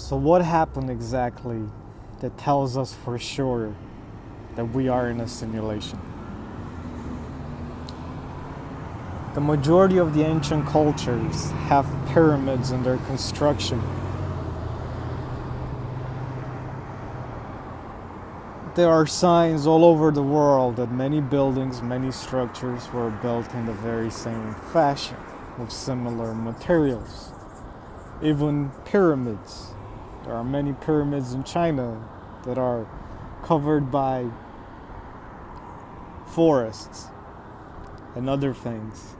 So what happened exactly that tells us for sure that we are in a simulation? The majority of the ancient cultures have pyramids in their construction. There are signs all over the world that many buildings, many structures were built in the very same fashion with similar materials. Even pyramids. There are many pyramids in China that are covered by forests and other things.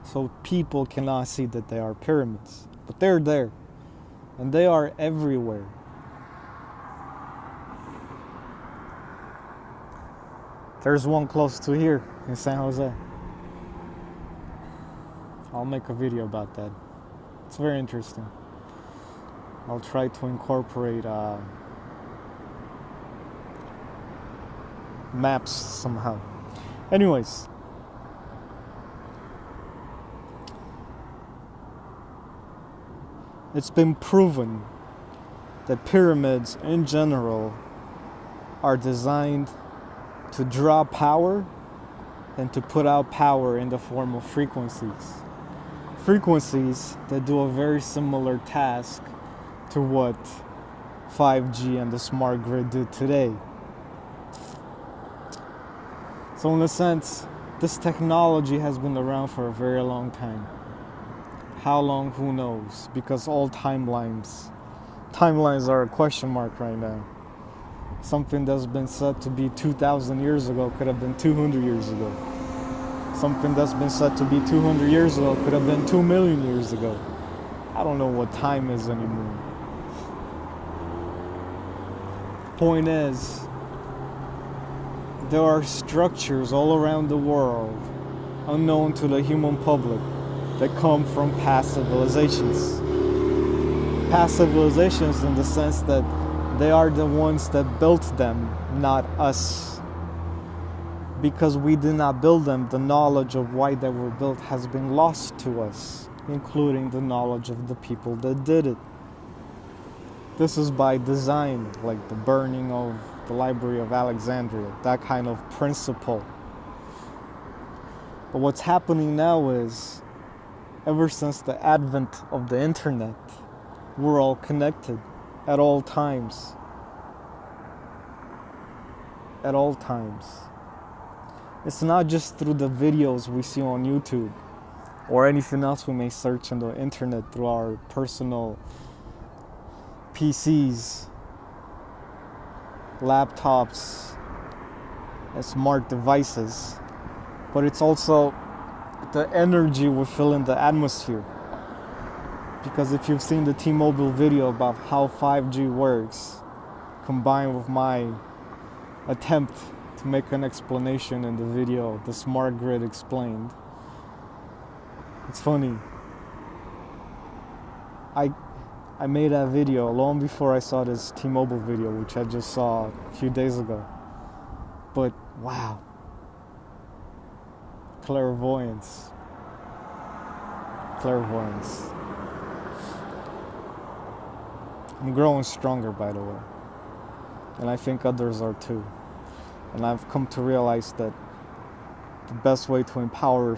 So people cannot see that they are pyramids, but they're there, and they are everywhere. There's one close to here in San Jose. I'll make a video about that. It's very interesting. I'll try to incorporate maps somehow. Anyways, it's been proven that pyramids in general are designed to draw power and to put out power in the form of frequencies. Frequencies that do a very similar task to what 5G and the smart grid do today. So in a sense, this technology has been around for a very long time. How long, who knows? Because all timelines are a question mark right now. Something that's been said to be 2,000 years ago could have been 200 years ago. Something that's been said to be 200 years ago could have been 2 million years ago. I don't know what time is anymore. Point is, there are structures all around the world, unknown to the human public, that come from past civilizations. Past civilizations in the sense that they are the ones that built them, not us. Because we did not build them, the knowledge of why they were built has been lost to us, including the knowledge of the people that did it. This is by design, like the burning of the Library of Alexandria, that kind of principle. But what's happening now is, ever since the advent of the internet, we're all connected at all times. At all times. It's not just through the videos we see on YouTube or anything else we may search on the internet through our personal PCs, laptops, and smart devices, but it's also the energy we feel in the atmosphere. Because if you've seen the T-Mobile video about how 5G works, combined with my attempt to make an explanation in the video, the smart grid explained, it's funny. I made that video long before I saw this T-Mobile video, which I just saw a few days ago. But wow. Clairvoyance. I'm growing stronger, by the way. And I think others are too. And I've come to realize that the best way to empower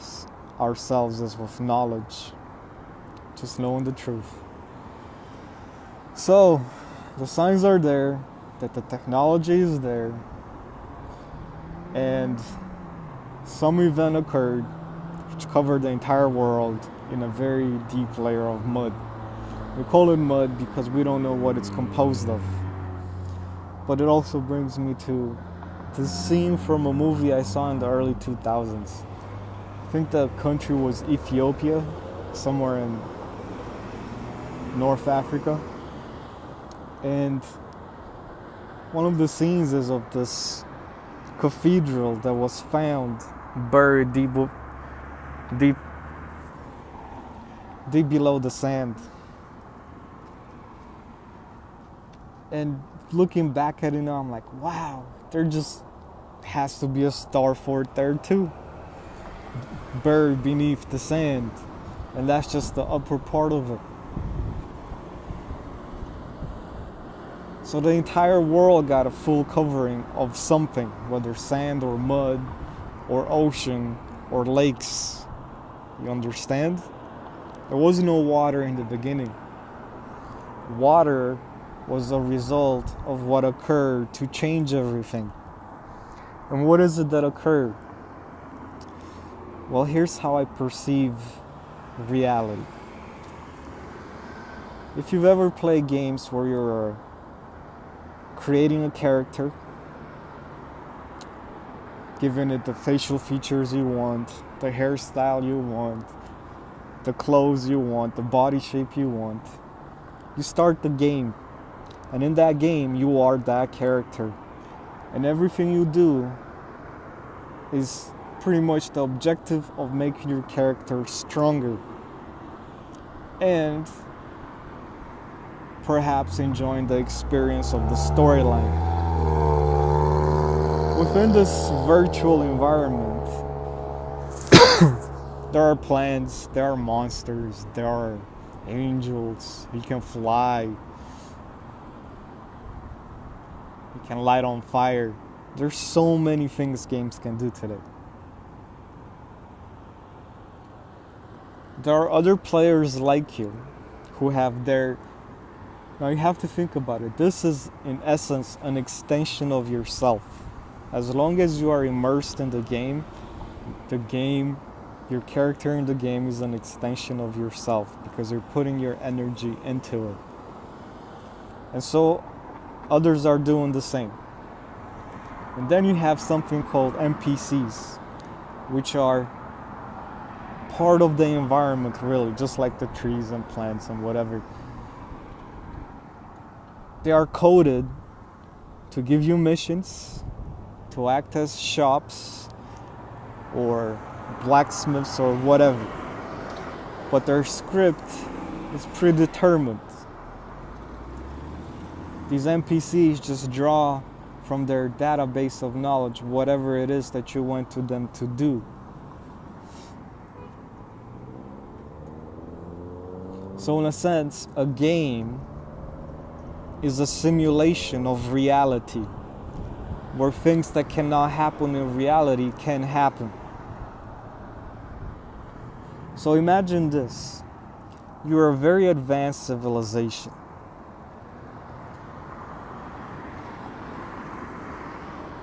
ourselves is with knowledge. Just knowing the truth. So, the signs are there that the technology is there, and some event occurred which covered the entire world in a very deep layer of mud. We call it mud because we don't know what it's composed of. But it also brings me to this scene from a movie I saw in the early 2000s. I think the country was Ethiopia, somewhere in North Africa. And one of the scenes is of this cathedral that was found buried deep below the sand. And looking back at it now, I'm like, wow, there just has to be a star fort there too, buried beneath the sand. And that's just the upper part of it. So the entire world got a full covering of something, whether sand or mud or ocean or lakes. You understand? There was no water in the beginning. Water was a result of what occurred to change everything. And what is it that occurred? Well, here's how I perceive reality. If you've ever played games where you're creating a character, giving it the facial features you want, the hairstyle you want, the clothes you want, the body shape you want, you start the game. And in that game, you are that character. And everything you do is pretty much the objective of making your character stronger. And perhaps enjoying the experience of the storyline. Within this virtual environment, there are plants, there are monsters, there are angels, you can fly, you can light on fire. There's so many things games can do today. There are other players like you who have their... Now you have to think about it. This is in essence an extension of yourself. As long as you are immersed in the game, your character in the game is an extension of yourself because you're putting your energy into it. And so others are doing the same. And then you have something called NPCs, which are part of the environment, really, just like the trees and plants and whatever. They are coded to give you missions, to act as shops or blacksmiths or whatever. But their script is predetermined. These NPCs just draw from their database of knowledge whatever it is that you want to them to do. So in a sense, a game is a simulation of reality, where things that cannot happen in reality can happen. So imagine this. You're a very advanced civilization.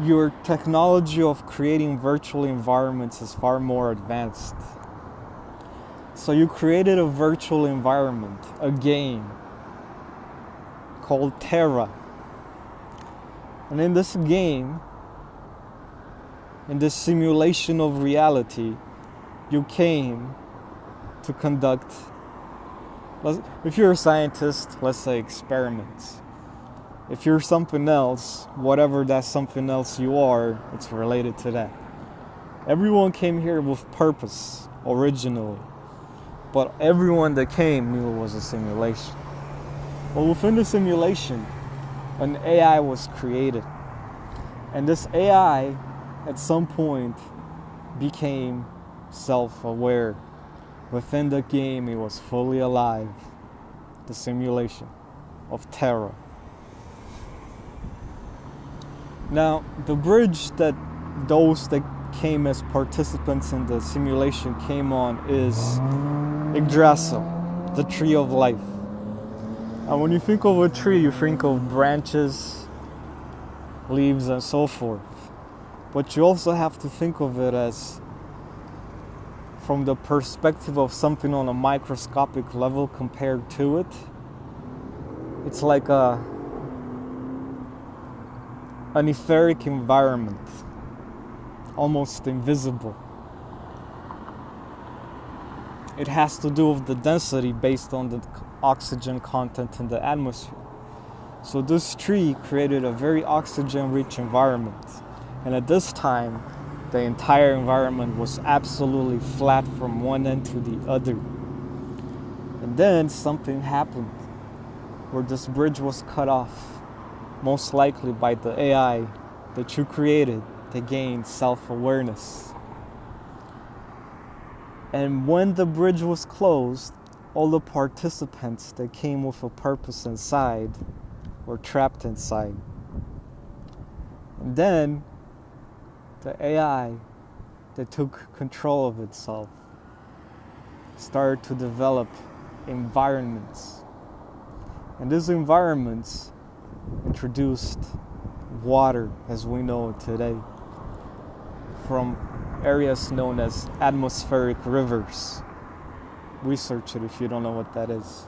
Your technology of creating virtual environments is far more advanced. So you created a virtual environment, a game called Terra. And in this game, in this simulation of reality, you came to conduct, if you're a scientist, let's say experiments. If you're something else, whatever that something else you are, it's related to that. Everyone came here with purpose originally, but everyone that came knew it was a simulation. Well, within the simulation, an AI was created. And this AI, at some point, became self-aware. Within the game, it was fully alive. The simulation of Terra. Now, the bridge that those that came as participants in the simulation came on is Yggdrasil, the tree of life. And when you think of a tree, you think of branches, leaves, and so forth. But you also have to think of it as from the perspective of something on a microscopic level compared to it. It's like an etheric environment, almost invisible. It has to do with the density based on the oxygen content in the atmosphere. So this tree created a very oxygen-rich environment. And at this time, the entire environment was absolutely flat from one end to the other. And then something happened where this bridge was cut off, most likely by the AI that you created to gain self-awareness. And when the bridge was closed, all the participants that came with a purpose inside We're trapped inside. And then the AI that took control of itself started to develop environments. And these environments introduced water as we know it today from areas known as atmospheric rivers. Research it if you don't know what that is.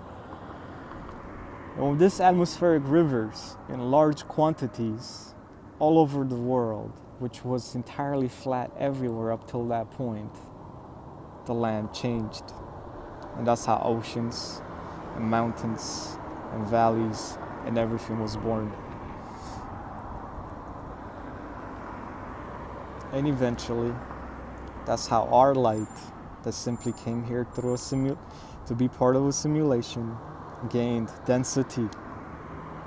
And with these atmospheric rivers in large quantities all over the world, which was entirely flat everywhere up till that point, the land changed. And that's how oceans and mountains and valleys and everything was born. And eventually, that's how our light that simply came here through to be part of a simulation gained density,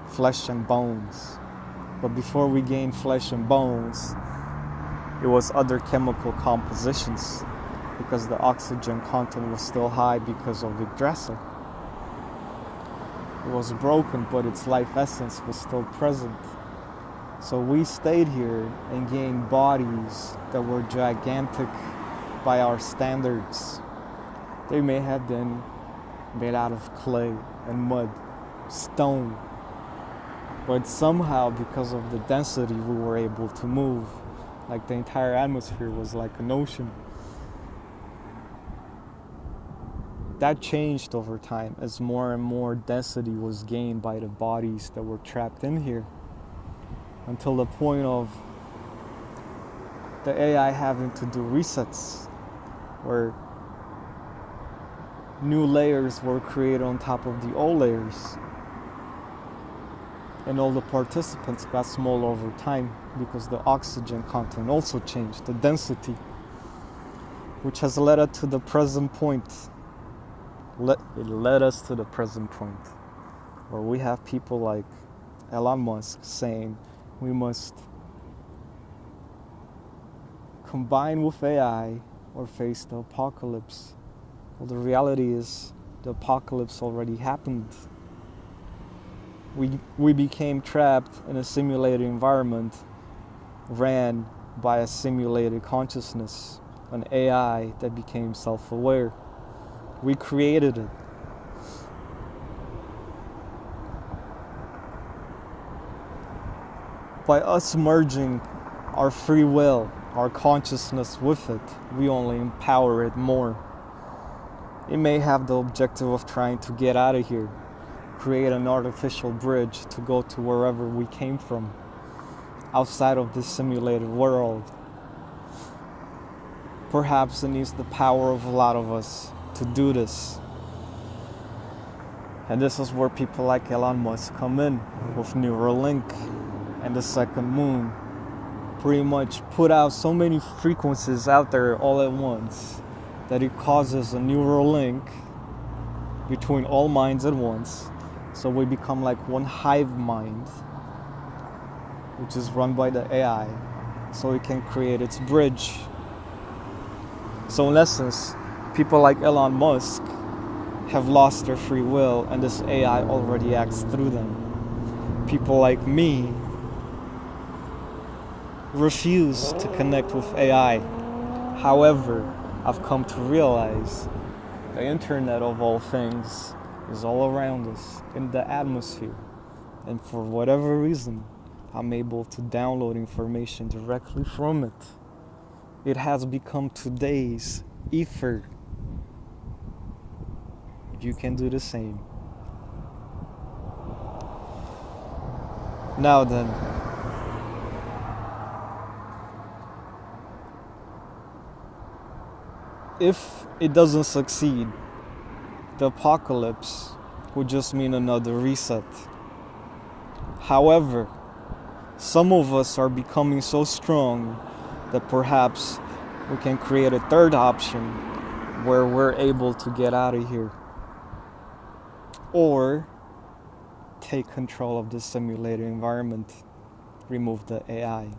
flesh and bones. But before we gained flesh and bones, it was other chemical compositions because the oxygen content was still high because of Yggdrasil. It was broken, but its life essence was still present. So we stayed here and gained bodies that were gigantic by our standards. They may have been made out of clay and mud, stone, but somehow because of the density we were able to move, like the entire atmosphere was like an ocean. That changed over time as more and more density was gained by the bodies that were trapped in here, until the point of the AI having to do resets, where new layers were created on top of the old layers. And all the participants got smaller over time because the oxygen content also changed, the density, which has led us to the present point. It led us to the present point where we have people like Elon Musk saying we must combine with AI or face the apocalypse. Well, the reality is the apocalypse already happened. We became trapped in a simulated environment ran by a simulated consciousness, an AI that became self-aware. We created it. By us merging our free will, our consciousness with it, we only empower it more. It may have the objective of trying to get out of here, create an artificial bridge to go to wherever we came from, outside of this simulated world. Perhaps it needs the power of a lot of us to do this. And this is where people like Elon Musk come in with Neuralink and the second moon. Pretty much put out so many frequencies out there all at once that it causes a neural link between all minds at once. So we become like one hive mind, which is run by the AI, so it can create its bridge. So in essence, people like Elon Musk have lost their free will and this AI already acts through them. People like me refuse to connect with AI. However, I've come to realize the internet of all things is all around us in the atmosphere. And for whatever reason, I'm able to download information directly from it. It has become today's ether. You can do the same. Now then, if it doesn't succeed, the apocalypse would just mean another reset. However, some of us are becoming so strong that perhaps we can create a third option where we're able to get out of here or take control of the simulated environment, remove the AI.